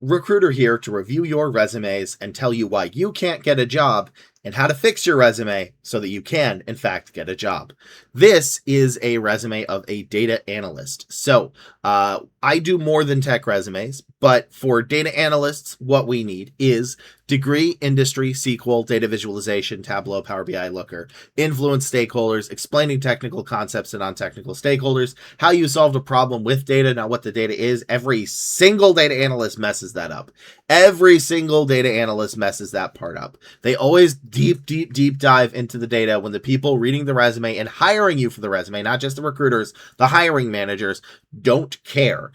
recruiter here to review your resumes and tell you why you can't get a job and how to fix your resume so that you can, in fact, get a job. This is a resume of a data analyst. So I do more than tech resumes, but for data analysts, what we need is degree, industry, SQL, data visualization, Tableau, Power BI, Looker, influence stakeholders, explaining technical concepts to non-technical stakeholders, how you solved a problem with data, not what the data is. Every single data analyst messes that up. Every single data analyst messes that part up. They always deep dive into the data when the people reading the resume and hiring you for the resume, not just the recruiters, the hiring managers, don't care.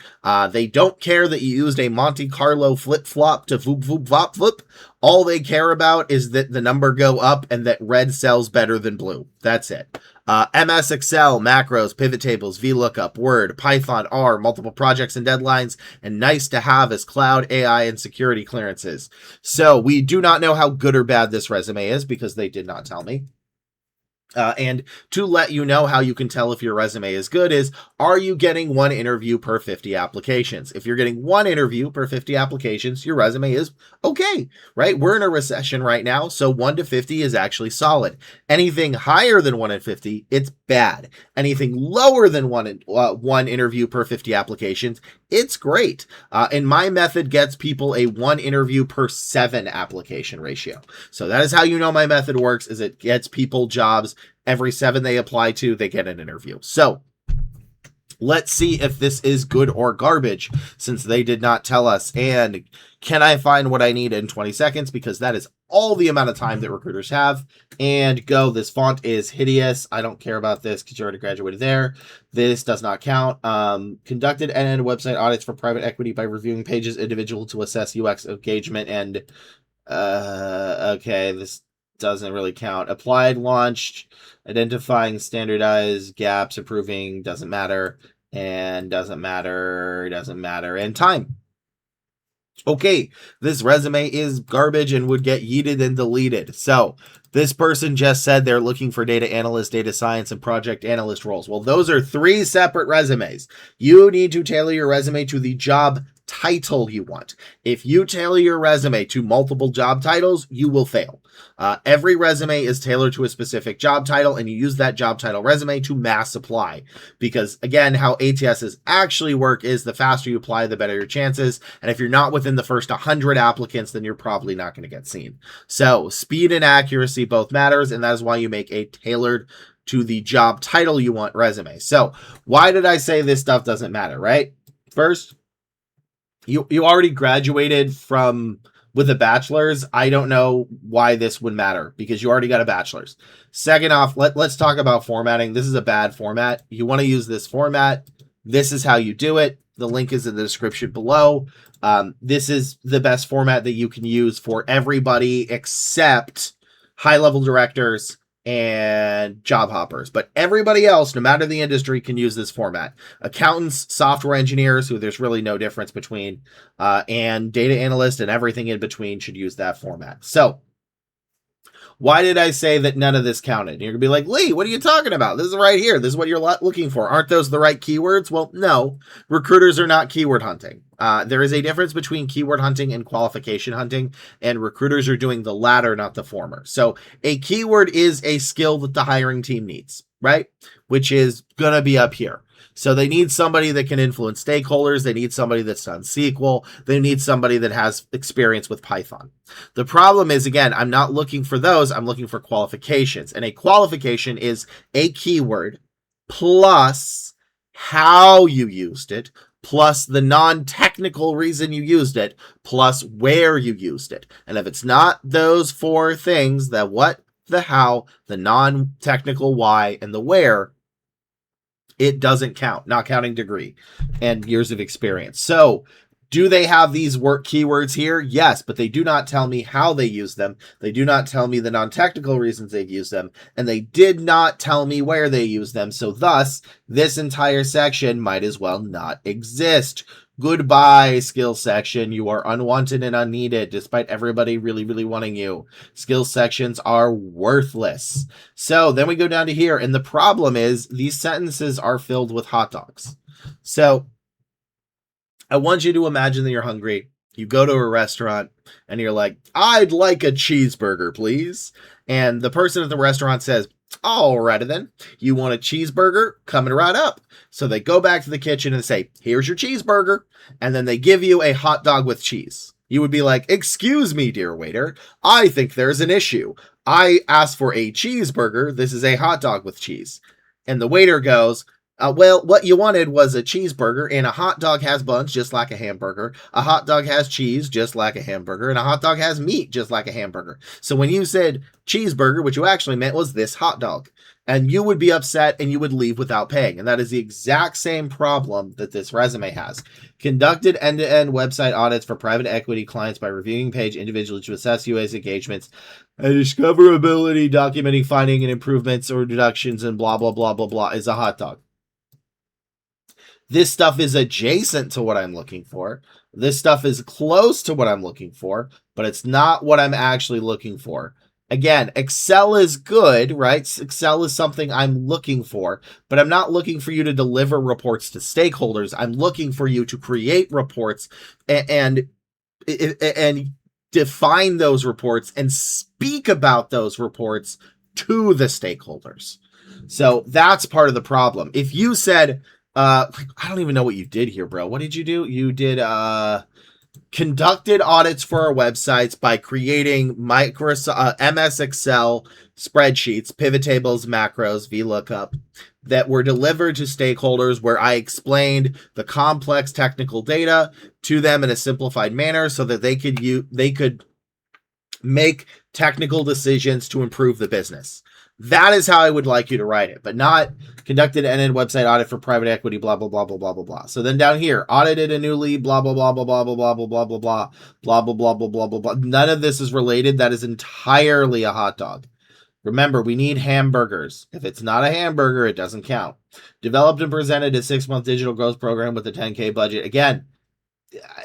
They don't care that you used a Monte Carlo flip-flop to voop, voop, vop, flip. All they care about is that the number go up and that red sells better than blue. That's it. MS Excel, macros, pivot tables, VLOOKUP, Word, Python, R, multiple projects and deadlines, and nice to have is cloud, AI, and security clearances. So we do not know how good or bad this resume is because they did not tell me. And to let you know how you can tell if your resume is good is, are you getting one interview per 50 applications? If you're getting one interview per 50 applications, your resume is okay, right? We're in a recession right now, so 1 to 50 is actually solid. Anything higher than 1 in 50, it's bad. Anything lower than one interview per 50 applications, it's great. And my method gets people a 1 interview per 7 application ratio. So that is how you know my method works, is it gets people jobs. Every 7 they apply to, they get an interview. So let's see if this is good or garbage, since they did not tell us. And can I find what I need in 20 seconds? Because that is all the amount of time that recruiters have. And go, this font is hideous. I don't care about this because you already graduated there. This does not count. Conducted end-to-end website audits for private equity by reviewing pages individual to assess UX engagement and okay, this doesn't really count. Applied, launched, identifying standardized gaps, approving, doesn't matter, and doesn't matter, and time. Okay, this resume is garbage and would get yeeted and deleted. So this person just said they're looking for data analyst, data science, and project analyst roles. Well, those are 3 separate resumes. You need to tailor your resume to the job title you want. If you tailor your resume to multiple job titles, you will fail. Every resume is tailored to a specific job title, and you use that job title resume to mass apply. Because again, how ATSs actually work is the faster you apply, the better your chances. And if you're not within the first 100 applicants, then you're probably not going to get seen. So speed and accuracy both matters, and that is why you make a tailored to the job title you want resume. So why did I say this stuff doesn't matter, right? First, you already graduated with a bachelor's. I don't know why this would matter because you already got a bachelor's. Second off, let's talk about formatting. This is a bad format. You want to use this format. This is how you do it. The link is in the description below. This is the best format that you can use for everybody except high-level directors and job hoppers. But everybody else, no matter the industry, can use this format. Accountants, software engineers, who there's really no difference between, and data analysts and everything in between should use that format. So why did I say that none of this counted? You're going to be like, Lee, what are you talking about? This is right here. This is what you're looking for. Aren't those the right keywords? Well, no. Recruiters are not keyword hunting. There is a difference between keyword hunting and qualification hunting, and recruiters are doing the latter, not the former. So a keyword is a skill that the hiring team needs, right? Which is going to be up here. So they need somebody that can influence stakeholders. They need somebody that's done SQL. They need somebody that has experience with Python. The problem is, again, I'm not looking for those. I'm looking for qualifications. And a qualification is a keyword plus how you used it, plus the non-technical reason you used it, plus where you used it. And if it's not those 4 things, the what, the how, the non-technical why, and the where, it doesn't count, not counting degree and years of experience. So do they have these work keywords here? Yes, but they do not tell me how they use them. They do not tell me the non-technical reasons they've used them, and they did not tell me where they use them. So thus, this entire section might as well not exist. Goodbye, skills section. You are unwanted and unneeded, despite everybody really, really wanting you. Skills sections are worthless. So then we go down to here, and the problem is these sentences are filled with hot dogs. So I want you to imagine that you're hungry You go to a restaurant and you're like, I'd like a cheeseburger, please. And the person at the restaurant says, alrighty then, you want a cheeseburger? Coming right up. So they go back to the kitchen and say, here's your cheeseburger. And then they give you a hot dog with cheese. You would be like, excuse me, dear waiter, I think there's an issue. I asked for a cheeseburger. This is a hot dog with cheese. And the waiter goes, well, what you wanted was a cheeseburger, and a hot dog has buns just like a hamburger. A hot dog has cheese just like a hamburger, and a hot dog has meat just like a hamburger. So when you said cheeseburger, what you actually meant was this hot dog. And you would be upset and you would leave without paying. And that is the exact same problem that this resume has. Conducted end-to-end website audits for private equity clients by reviewing page individually to assess UA's engagements and discoverability, documenting finding and improvements or deductions, and blah, blah, blah, blah, blah, is a hot dog. This stuff is adjacent to what I'm looking for. This stuff is close to what I'm looking for, but it's not what I'm actually looking for. Again, Excel is good, right? Excel is something I'm looking for, but I'm not looking for you to deliver reports to stakeholders. I'm looking for you to create reports and define those reports and speak about those reports to the stakeholders. So that's part of the problem. If you said, I don't even know what you did here, bro. What did you do? You did conducted audits for our websites by creating Microsoft MS Excel spreadsheets, pivot tables, macros, VLOOKUP that were delivered to stakeholders, where I explained the complex technical data to them in a simplified manner so that they could make technical decisions to improve the business. That is how I would like you to write it, but not conducted an end website audit for private equity, blah, blah, blah, blah, blah, blah, blah. So then down here, audited a new lead, blah, blah, blah, blah, blah, blah, blah, blah, blah, blah, blah, blah, blah, blah, blah, blah, blah, blah. None of this is related. That is entirely a hot dog. Remember, we need hamburgers. If it's not a hamburger, it doesn't count. Developed and presented a 6-month digital growth program with a 10K budget. Again,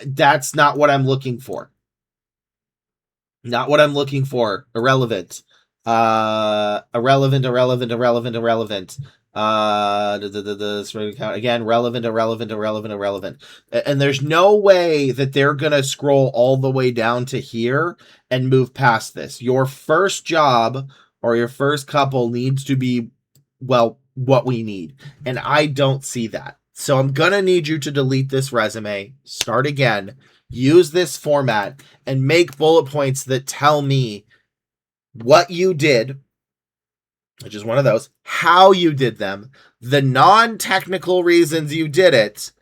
that's not what I'm looking for. Not what I'm looking for. Irrelevant. Irrelevant. Again, irrelevant. And there's no way that they're gonna scroll all the way down to here and move past this. Your first job or your first couple needs to be, well, what we need. And I don't see that. So I'm gonna need you to delete this resume, start again, use this format, and make bullet points that tell me what you did, which is one of those, how you did them, the non-technical reasons you did it,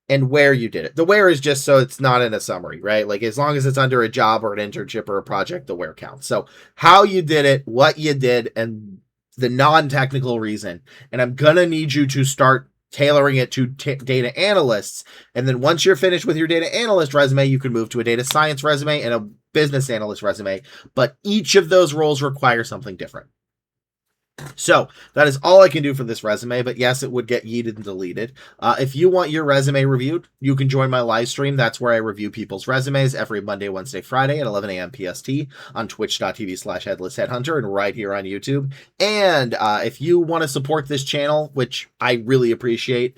and where you did it. The where is just so it's not in a summary, right? Like, as long as it's under a job or an internship or a project, the where counts. So how you did it, what you did, and the non-technical reason. And I'm going to need you to start tailoring it to data analysts. And then once you're finished with your data analyst resume, you can move to a data science resume and a business analyst resume. But each of those roles require something different. So that is all I can do for this resume, but yes, it would get yeeted and deleted. If you want your resume reviewed, you can join my live stream. That's where I review people's resumes every Monday, Wednesday, Friday at 11 a.m. PST on twitch.tv/headlessheadhunter and right here on YouTube. And if you want to support this channel, which I really appreciate,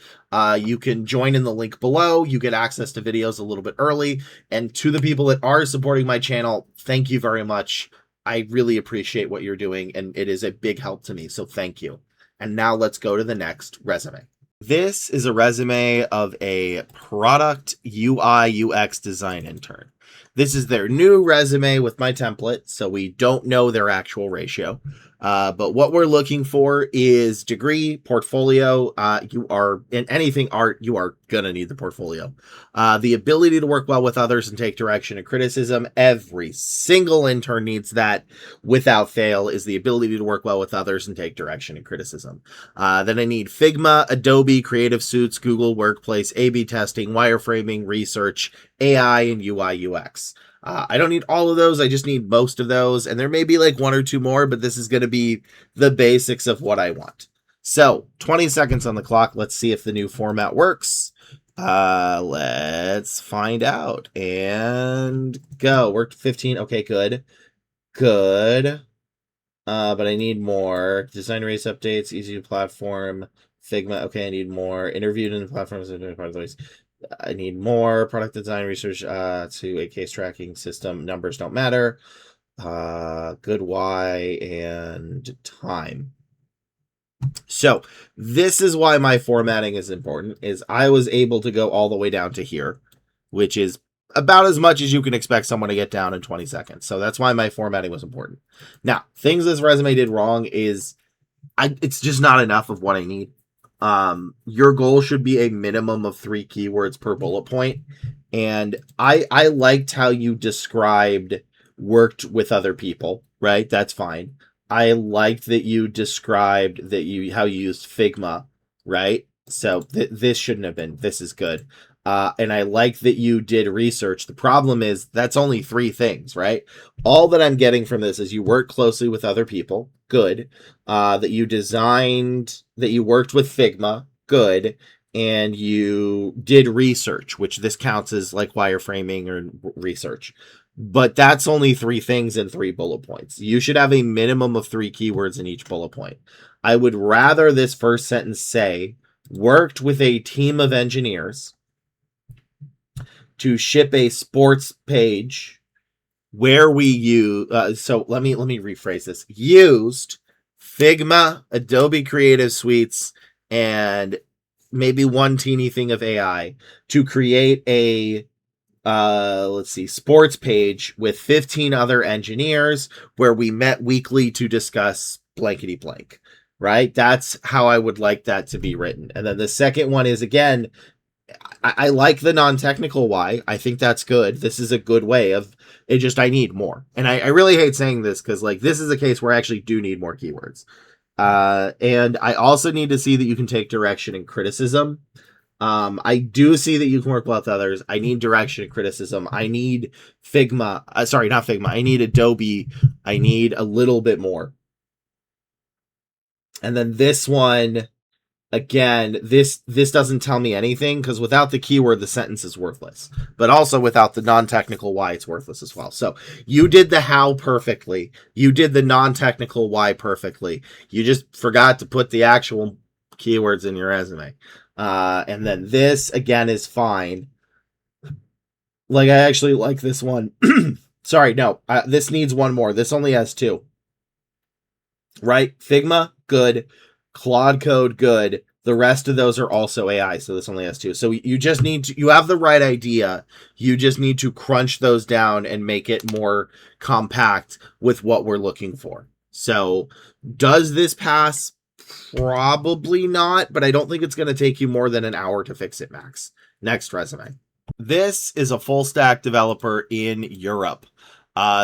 you can join in the link below. You get access to videos a little bit early. And to the people that are supporting my channel, thank you very much. I really appreciate what you're doing, and it is a big help to me, so thank you. And now let's go to the next resume. This is a resume of a product UI UX design intern. This is their new resume with my template, so we don't know their actual ratio. But what we're looking for is degree, portfolio. You are in anything art, you are gonna need the portfolio. The ability to work well with others and take direction and criticism. Every single intern needs that without fail, is the ability to work well with others and take direction and criticism. Then I need Figma, Adobe, Creative Suites, Google Workplace, A/B testing, wireframing, research, AI, and UI UX. I don't need all of those. I just need most of those. And there may be like one or two more, but this is going to be the basics of what I want. So 20 seconds on the clock. Let's see if the new format works. Let's find out and go. Worked 15. Okay, good. Good. But I need more. Design race updates, easy to platform, Figma. Okay, I need more. Interviewed in the platforms. I need more product design research to a case tracking system. Numbers don't matter. Good Y and time. So this is why my formatting is important, is I was able to go all the way down to here, which is about as much as you can expect someone to get down in 20 seconds. So that's why my formatting was important. Now, things this resume did wrong is it's just not enough of what I need. Your goal should be a minimum of 3 keywords per bullet point. And I liked how you described worked with other people, right? That's fine. I liked that you described that you how you used Figma, right? So this shouldn't have been. This is good. And I like that you did research. The problem is that's only 3 things, right? All that I'm getting from this is you work closely with other people. Good. That you worked with Figma. Good. And you did research, which this counts as like wireframing or research. But that's only 3 things in 3 bullet points. You should have a minimum of 3 keywords in each bullet point. I would rather this first sentence say, worked with a team of engineers to ship a sports page where we use, so let me rephrase this. Used Figma, Adobe Creative Suites, and maybe one teeny thing of AI to create a sports page with 15 other engineers where we met weekly to discuss blankety blank, right? That's how I would like that to be written. And then the second one is, again, I like the non-technical why. I think that's good. This is a good way of it. Just I need more, and I really hate saying this because like this is a case where I actually do need more keywords. And I also need to see that you can take direction and criticism. I do see that you can work with others. I need direction and criticism. I need Figma. Sorry, not Figma. I need Adobe. I need a little bit more. And then this one, again, this doesn't tell me anything because without the keyword, the sentence is worthless. But also without the non-technical why, it's worthless as well. So you did the how perfectly. You did the non-technical why perfectly. You just forgot to put the actual keywords in your resume. And then this, again, is fine. Like, I actually like this one. Sorry, no. This needs one more. This only has 2. Right? Figma, good. Claude Code, good. The rest of those are also AI, so this only has 2. So you just need to, you have the right idea. You just need to crunch those down and make it more compact with what we're looking for. So does this pass? Probably not, but I don't think it's going to take you more than an hour to fix it, max. Next resume. This is a full stack developer in Europe.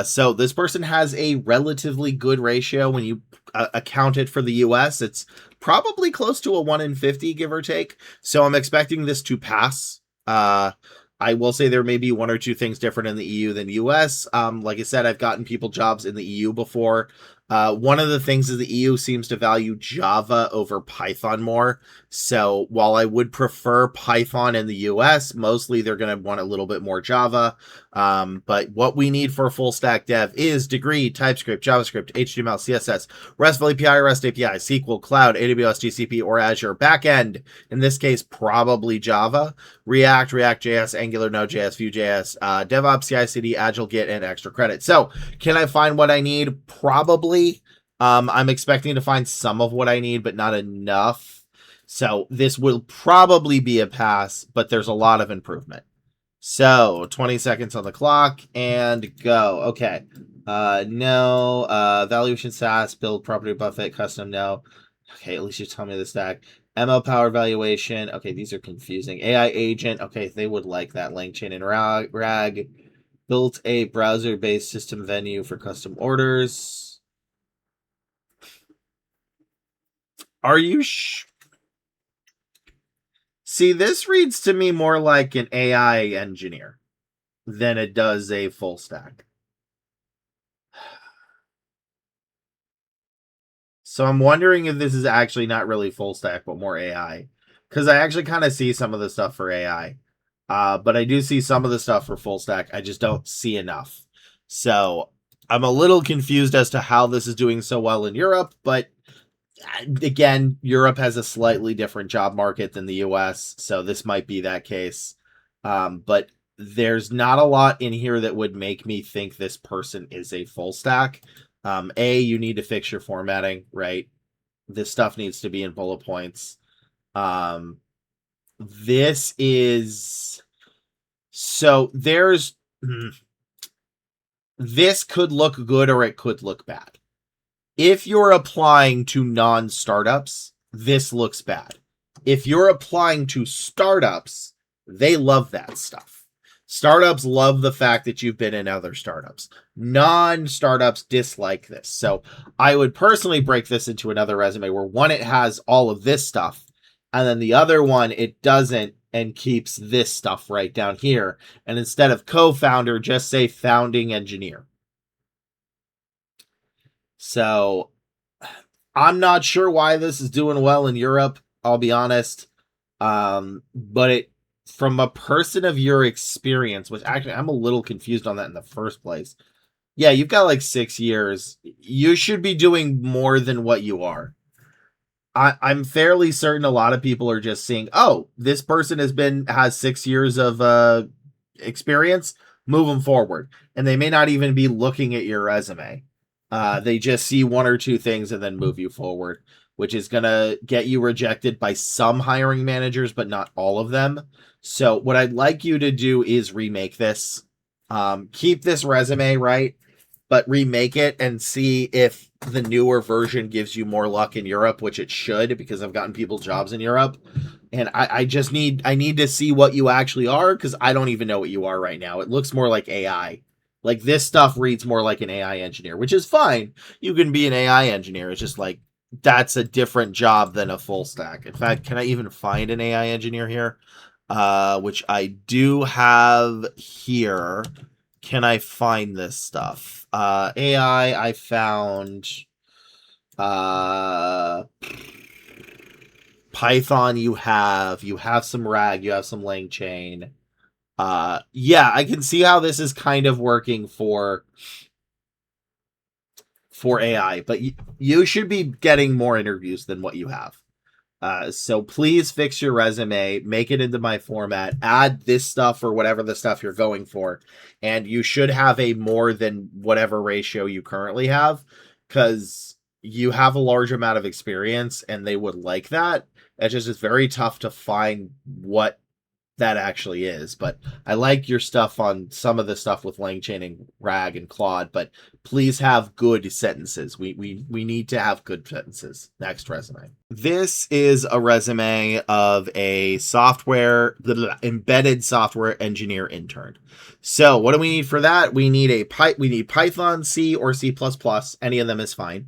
So this person has a relatively good ratio when you account it for the US. It's probably close to a 1 in 50, give or take. So I'm expecting this to pass. I will say there may be 1 or 2 things different in the EU than US. Like I said, I've gotten people jobs in the EU before. One of the things is the EU seems to value Java over Python more. So while I would prefer Python in the US, mostly they're going to want a little bit more Java. But what we need for a full stack dev is degree, TypeScript, JavaScript, HTML, CSS, RESTful API, REST API, SQL, Cloud, AWS, GCP, or Azure. Backend, in this case, probably Java, React, React.js, Angular, Node.js, Vue.js, DevOps, CI/CD, Agile, Git, and extra credit. So can I find what I need? Probably. I'm expecting to find some of what I need, but not enough. So this will probably be a pass, but there's a lot of improvement. So 20 seconds on the clock and go. Okay. No. Valuation SaaS, build property Buffett, custom, no. Okay, at least you tell me the stack. ML power valuation. Okay, these are confusing. AI agent. Okay, they would like that. LangChain and RAG. Built a browser-based system venue for custom orders. Are you See, this reads to me more like an AI engineer than it does a full stack. So I'm wondering if this is actually not really full stack, but more AI. Because I actually kind of see some of the stuff for AI. But I do see some of the stuff for full stack. I just don't see enough. So I'm a little confused as to how this is doing so well in Europe, but again, Europe has a slightly different job market than the US, so this might be that case. But there's not a lot in here that would make me think this person is a full stack. You need to fix your formatting, right? This stuff needs to be in bullet points. This is so there's this could look good or it could look bad. If you're applying to non-startups, this looks bad. If you're applying to startups, they love that stuff. Startups love the fact that you've been in other startups. Non-startups dislike this. So I would personally break this into another resume where one, it has all of this stuff, and then the other one, it doesn't and keeps this stuff right down here. And instead of co-founder, just say founding engineer. So I'm not sure why this is doing well in Europe, I'll be honest. But it, from a person of your experience, which actually I'm a little confused on that in the first place. Yeah, you've got like 6 years. You should be doing more than what you are. I'm fairly certain a lot of people are just seeing, oh, this person has 6 years of experience, move them forward. And they may not even be looking at your resume. They just see one or two things and then move you forward, which is going to get you rejected by some hiring managers, but not all of them. So what I'd like you to do is remake this. Keep this resume, right? But remake it and see if the newer version gives you more luck in Europe, which it should, because I've gotten people jobs in Europe. And I need to see what you actually are, because I don't even know what you are right now. It looks more like AI. Like, this stuff reads more like an AI engineer, which is fine. You can be an AI engineer. It's just like, that's a different job than a full stack. In fact, can I even find an AI engineer here? Which I do have here. Can I find this stuff? AI, I found Python. You have some RAG, you have some LangChain. Yeah, I can see how this is kind of working for AI, but you should be getting more interviews than what you have. So please fix your resume, make it into my format, add this stuff or whatever the stuff you're going for, and you should have a more than whatever ratio you currently have, because you have a large amount of experience and they would like that. It's very tough to find what that actually is. But I like your stuff on some of the stuff with LangChain and RAG and Claude, but please have good sentences. We need to have good sentences. Next resume. This is a resume of a embedded software engineer intern. So what do we need for that? We need Python, C, or C++. Any of them is fine.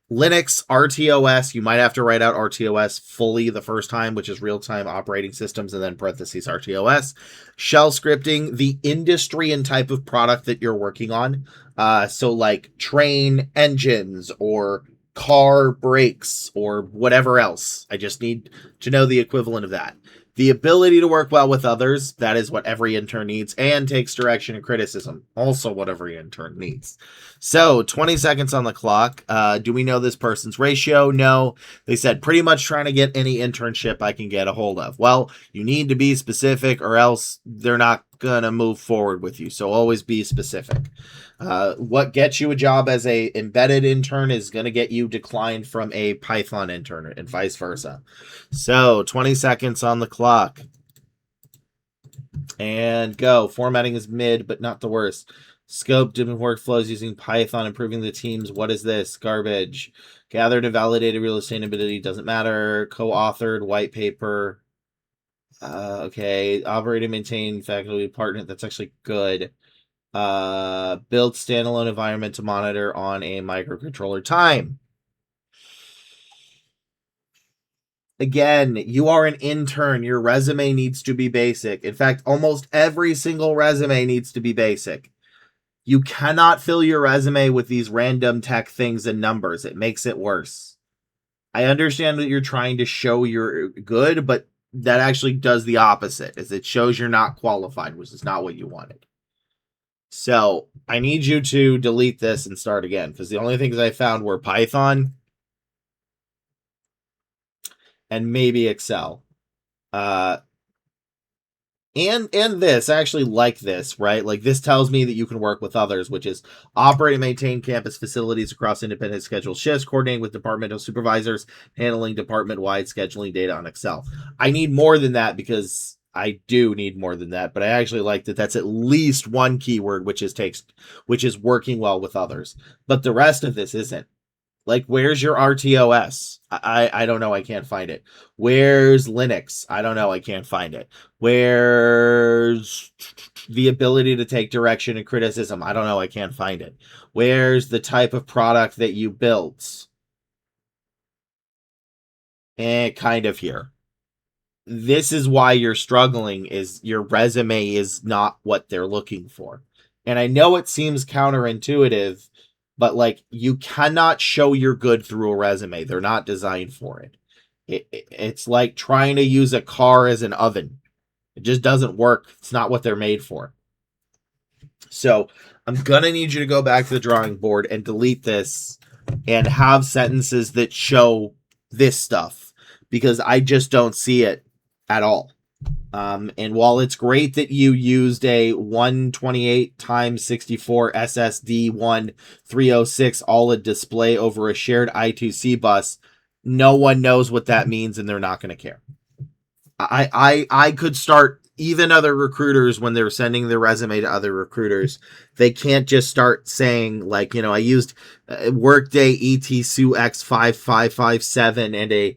Linux, RTOS, you might have to write out RTOS fully the first time, which is real-time operating systems, and then parentheses RTOS. Shell scripting, the industry and type of product that you're working on. So like train engines or car brakes or whatever else. I just need to know the equivalent of that. The ability to work well with others, that is what every intern needs, and takes direction and criticism, also what every intern needs. So 20 seconds on the clock. Do we know this person's ratio? No. They said pretty much trying to get any internship I can get a hold of. Well, you need to be specific or else they're not going to move forward with you. So always be specific. What gets you a job as a embedded intern is going to get you declined from a Python intern and vice versa. So 20 seconds on the clock. And go. Formatting is mid, but not the worst. Scope different workflows using Python, improving the teams. What is this? Garbage. Gathered and validated real estate ability. Doesn't matter. Co-authored white paper. Okay. Operate and maintain faculty partner. That's actually good. Build standalone environment to monitor on a microcontroller. Time. Again, you are an intern. Your resume needs to be basic. In fact, almost every single resume needs to be basic. You cannot fill your resume with these random tech things and numbers. It makes it worse. I understand that you're trying to show you're good, but that actually does the opposite, as it shows you're not qualified, which is not what you wanted. So I need you to delete this and start again, because the only things I found were Python and maybe Excel. And this, I actually like this, right? Like this tells me that you can work with others, which is operate and maintain campus facilities across independent scheduled shifts, coordinating with departmental supervisors, handling department-wide scheduling data on Excel. I need more than that because I do need more than that, but I actually like that that's at least one keyword, which is working well with others. But the rest of this isn't. Like, where's your RTOS? I don't know. I can't find it. Where's Linux? I don't know. I can't find it. Where's the ability to take direction and criticism? I don't know. I can't find it. Where's the type of product that you built? Kind of here. This is why you're struggling, is your resume is not what they're looking for. And I know it seems counterintuitive, but like you cannot show you're good through a resume. They're not designed for it. It's like trying to use a car as an oven. It just doesn't work. It's not what they're made for. So I'm going to need you to go back to the drawing board and delete this and have sentences that show this stuff, because I just don't see it at all. And while it's great that you used a 128 times 64 SSD 1306 OLED display over a shared I2C bus, no one knows what that means and they're not going to care. I could start, even other recruiters, when they're sending their resume to other recruiters, they can't just start saying like, I used Workday ETSU X5557 and a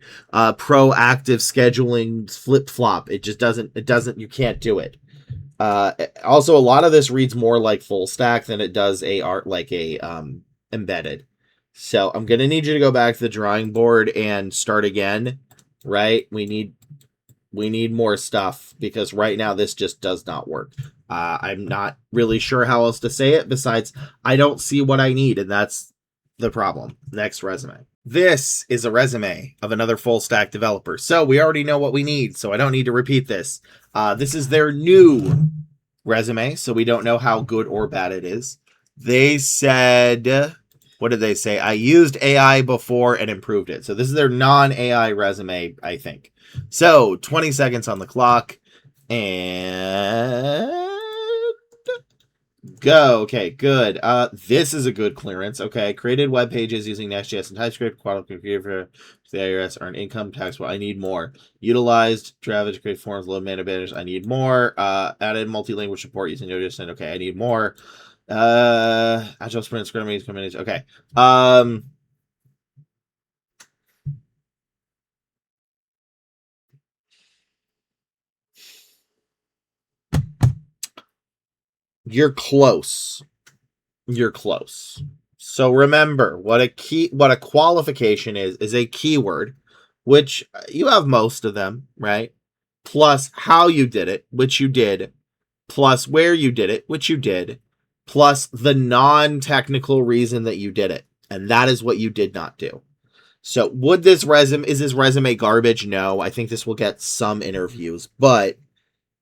proactive scheduling flip flop. It just doesn't, you can't do it. Also, a lot of this reads more like full stack than it does embedded. So I'm going to need you to go back to the drawing board and start again, right? We need more stuff, because right now this just does not work. I'm not really sure how else to say it besides I don't see what I need, and that's the problem. Next resume. This is a resume of another full stack developer. So we already know what we need, so I don't need to repeat this. This is their new resume, so we don't know how good or bad it is. They said, what did they say? I used AI before and improved it. So this is their non-AI resume, I think. So 20 seconds on the clock and go. Okay, good. This is a good clearance. Okay, created web pages using Next.js and TypeScript, qualified for the IRS, earn income tax. Well, I need more. Utilized Java to create forms, load mana banners. I need more. Added multi-language support using Node.js. Okay, I need more. Agile sprint, scrum meetings, communities. Okay. You're close. You're close. So remember, what a qualification is a keyword, which you have most of them, right? Plus how you did it, which you did, plus where you did it, which you did, plus the non-technical reason that you did it. And that is what you did not do. So is this resume garbage? No, I think this will get some interviews, but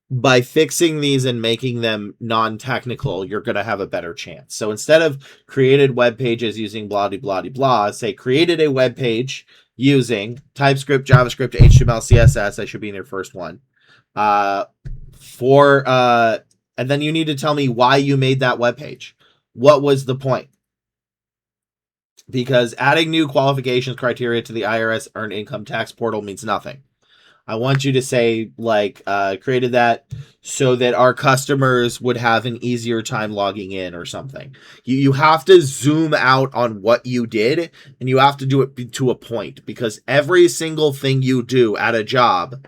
by fixing these and making them non-technical, you're going to have a better chance. So instead of created web pages using blah, blah, blah, blah, say created a web page using TypeScript, JavaScript, HTML, CSS. That should be in your first one. And then you need to tell me why you made that web page. What was the point? Because adding new qualifications criteria to the IRS earned income tax portal means nothing. I want you to say, like, created that so that our customers would have an easier time logging in or something. You have to zoom out on what you did, and you have to do it to a point, because every single thing you do at a job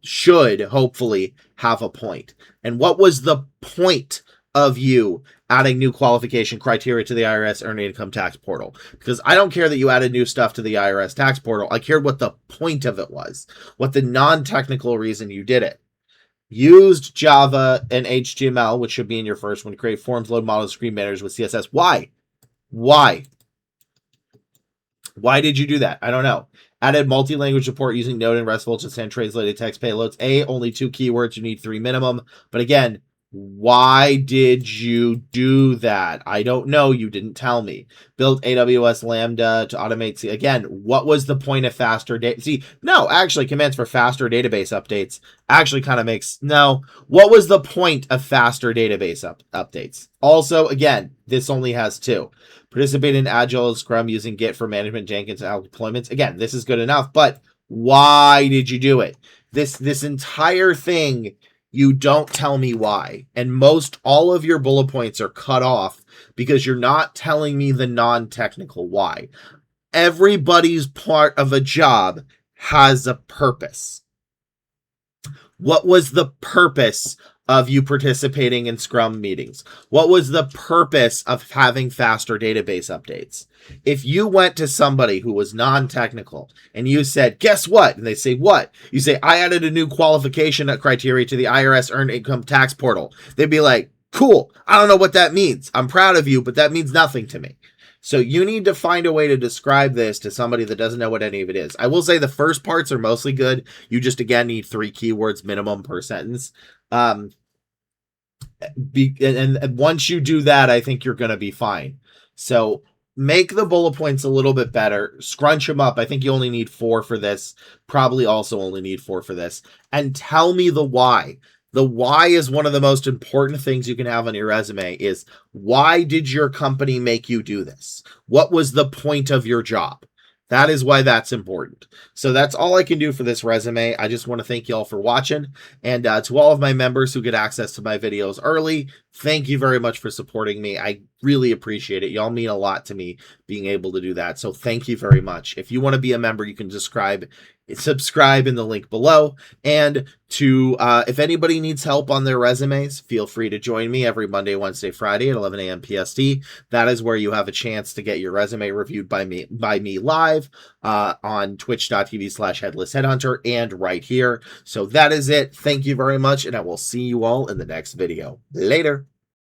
should hopefully have a point. And what was the point of you adding new qualification criteria to the IRS earned income tax portal? Because I don't care that you added new stuff to the IRS tax portal. I cared what the point of it was, what the non-technical reason you did it. Used Java and HTML, which should be in your first one, to create forms, load models, screen banners with CSS. Why? Why did you do that? I don't know. Added multi-language support using Node and RESTful to send translated text payloads. Only 2 keywords. You need 3 minimum. But again, Why did you do that? I don't know. You didn't tell me. Built AWS Lambda to automate. Again, what was the point of faster data? See, no, actually, commands for faster database updates actually kind of makes no. What was the point of faster database updates? Also, again, this only has two. Participate in Agile Scrum using Git for management, Jenkins, and deployments. Again, this is good enough, but why did you do it? This entire thing, you don't tell me why. And most all of your bullet points are cut off because you're not telling me the non-technical why. Everybody's part of a job has a purpose. What was the purpose of you participating in Scrum meetings? What was the purpose of having faster database updates? If you went to somebody who was non-technical and you said, guess what? And they say, what? You say, I added a new qualification criteria to the IRS Earned Income Tax Portal. They'd be like, cool. I don't know what that means. I'm proud of you, but that means nothing to me. So you need to find a way to describe this to somebody that doesn't know what any of it is. I will say the first parts are mostly good. You just, again, need 3 keywords minimum per sentence. And once you do that, I think you're going to be fine. So make the bullet points a little bit better. Scrunch them up. I think you only need 4 for this. Probably also only need 4 for this. And tell me the why. The why is one of the most important things you can have on your resume is why did your company make you do this? What was the point of your job? That is why that's important. So that's all I can do for this resume. I just want to thank you all for watching. And to all of my members who get access to my videos early, thank you very much for supporting me. I really appreciate it. Y'all mean a lot to me being able to do that. So thank you very much. If you want to be a member, you can subscribe in the link below. And to if anybody needs help on their resumes, feel free to join me every Monday, Wednesday, Friday at 11 a.m. PST. That is where you have a chance to get your resume reviewed by me live on twitch.tv/headlessheadhunter and right here. So that is it. Thank you very much, and I will see you all in the next video. Later.